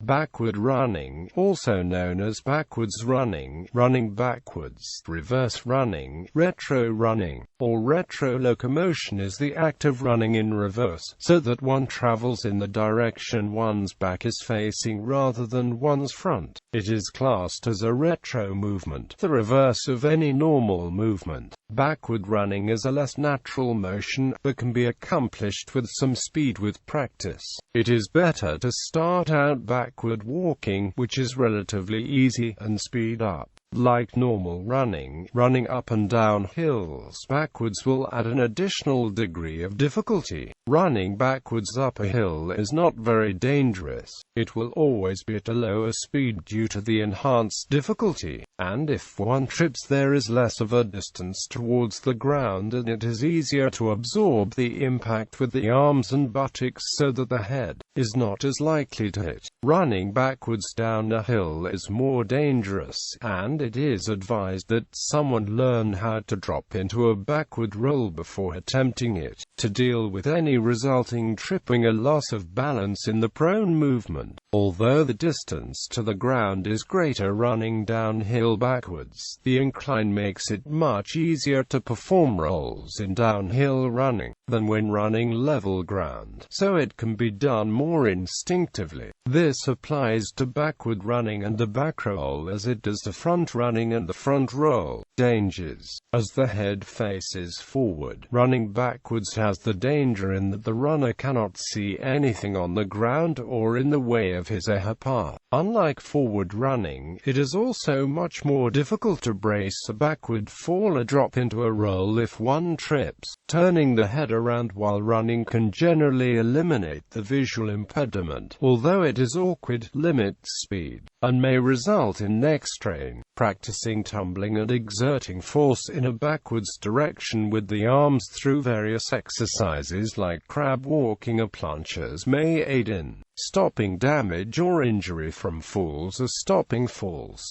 Backward running, also known as backwards running, running backwards, reverse running, retro running, or retro locomotion is the act of running in reverse, so that one travels in the direction one's back is facing rather than one's front. It is classed as a retro movement, the reverse of any normal movement. Backward running is a less natural motion, but can be accomplished with some speed with practice. It is better to start out backward walking, which is relatively easy, and speed up. Like normal running, running up and down hills backwards will add an additional degree of difficulty. Running backwards up a hill is not very dangerous. It will always be at a lower speed due to the enhanced difficulty, and if one trips there is less of a distance towards the ground and it is easier to absorb the impact with the arms and buttocks so that the head is not as likely to hit. Running backwards down a hill is more dangerous, and it is advised that someone learn how to drop into a backward roll before attempting it, to deal with any resulting tripping or loss of balance in the prone movement. Although the distance to the ground is greater running downhill backwards, the incline makes it much easier to perform rolls in downhill running than when running level ground, so it can be done more instinctively. This applies to backward running and the back roll as it does to front running and the front roll. Dangers: as the head faces forward, running backwards has the danger in that the runner cannot see anything on the ground or in the way of his or her path. Unlike forward running, it is also much more difficult to brace a backward fall or drop into a roll if one trips. Turning the head around while running can generally eliminate the visual impediment, although it is awkward, limits speed, and may result in neck strain. Practicing tumbling and exerting force in a backwards direction with the arms through various exercises like crab walking or planches may aid in stopping damage or injury from falls or stopping falls.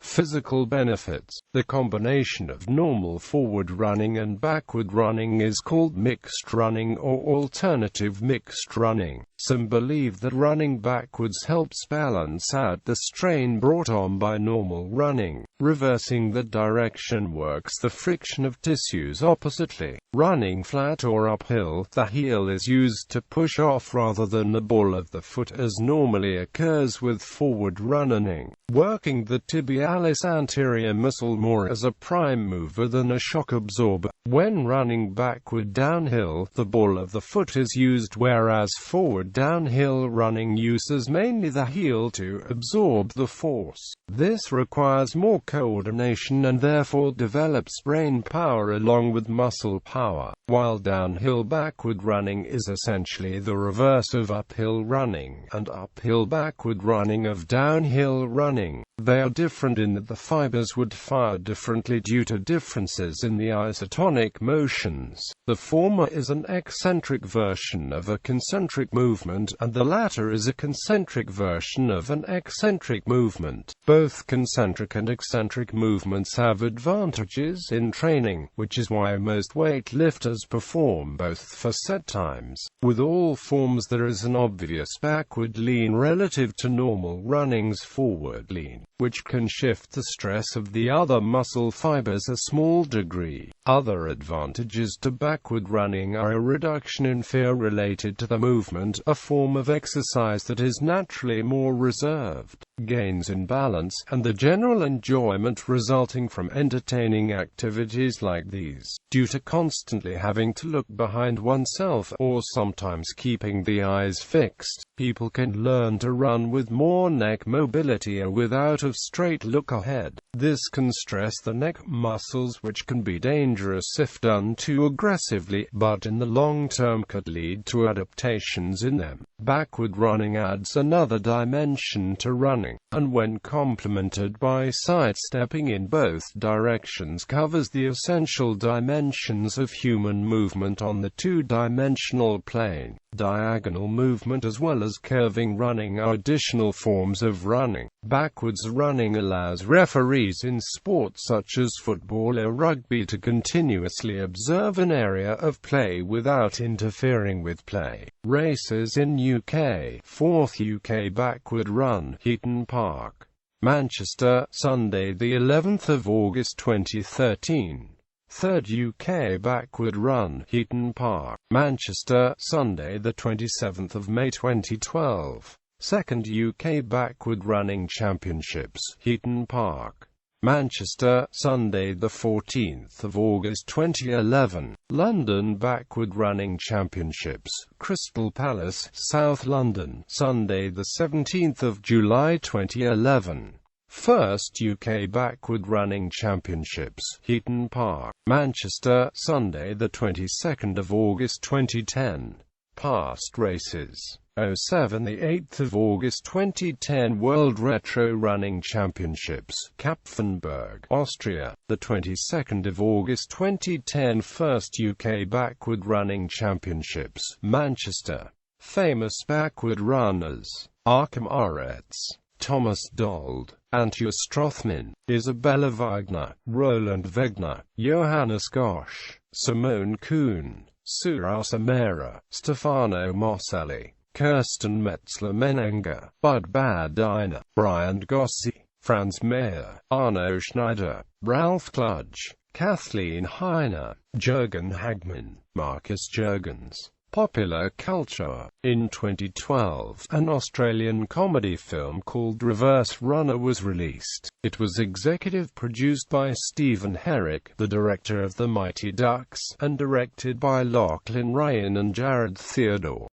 Physical benefits: the combination of normal forward running and backward running is called mixed running or alternative mixed running. Some believe that running backwards helps balance out the strain brought on by normal running. Reversing the direction works the friction of tissues oppositely. Running flat or uphill, the heel is used to push off rather than the ball of the foot as normally occurs with forward running, working the tibialis anterior muscle more as a prime mover than a shock absorber. When running backward downhill, the ball of the foot is used, whereas forward downhill running uses mainly the heel to absorb the force. This requires more coordination and therefore develops brain power along with muscle power, while downhill backward running is essentially the reverse of uphill running, and uphill backward running of downhill running. They are different in that the fibers would fire differently due to differences in the isotonic motions. The former is an eccentric version of a concentric movement, and the latter is a concentric version of an eccentric movement. Both concentric and eccentric movements have advantages in training, which is why most weightlifters perform both for set times. With all forms there is an obvious backward lean relative to normal running's forward lean, which can shift the stress of the other muscle fibers a small degree. Other advantages to backward running are a reduction in fear related to the movement, a form of exercise that is naturally more reserved, gains in balance, and the general enjoyment resulting from entertaining activities like these. Due to constantly having to look behind oneself, or sometimes keeping the eyes fixed, people can learn to run with more neck mobility or without a straight look ahead. This can stress the neck muscles, which can be dangerous if done too aggressively, but in the long term could lead to adaptations in them. Backward running adds another dimension to running, and when complemented by sidestepping in both directions covers the essential dimensions of human movement on the two-dimensional plane. Diagonal movement as well as curving running are additional forms of running. Backwards running allows referees in sports such as football or rugby to continuously observe an area of play without interfering with play. Races in UK. 4th UK Backward Run, Heaton Park, Manchester, Sunday the 11th of August 2013. 3rd UK Backward Run, Heaton Park, Manchester, Sunday the 27th of May 2012. 2nd UK Backward Running Championships, Heaton Park, Manchester, Sunday the 14th of August 2011. London Backward Running Championships, Crystal Palace, South London, Sunday the 17th of July 2011. 1st UK Backward Running Championships, Heaton Park, Manchester, Sunday the 22nd of August 2010. Past races: 07 the 8th of August 2010 World Retro Running Championships, Kapfenberg, Austria, the 22nd of August 2010 First UK Backward Running Championships, Manchester. Famous backward runners: Achim Aretz, Thomas Dold, Antje Strothmann, Isabella Wagner, Roland Wegner, Johannes Gosch, Simone Kuhn, Surasa Mera, Stefano Mosselli, Kirsten Metzler-Menninger, Bud Badiner, Brian Gossi, Franz Mayer, Arno Schneider, Ralph Kludge, Kathleen Heiner, Jürgen Hagmann, Marcus Jürgens. Popular culture. In 2012, an Australian comedy film called Reverse Runner was released. It was executive produced by Stephen Herrick, the director of The Mighty Ducks, and directed by Lachlan Ryan and Jared Theodore.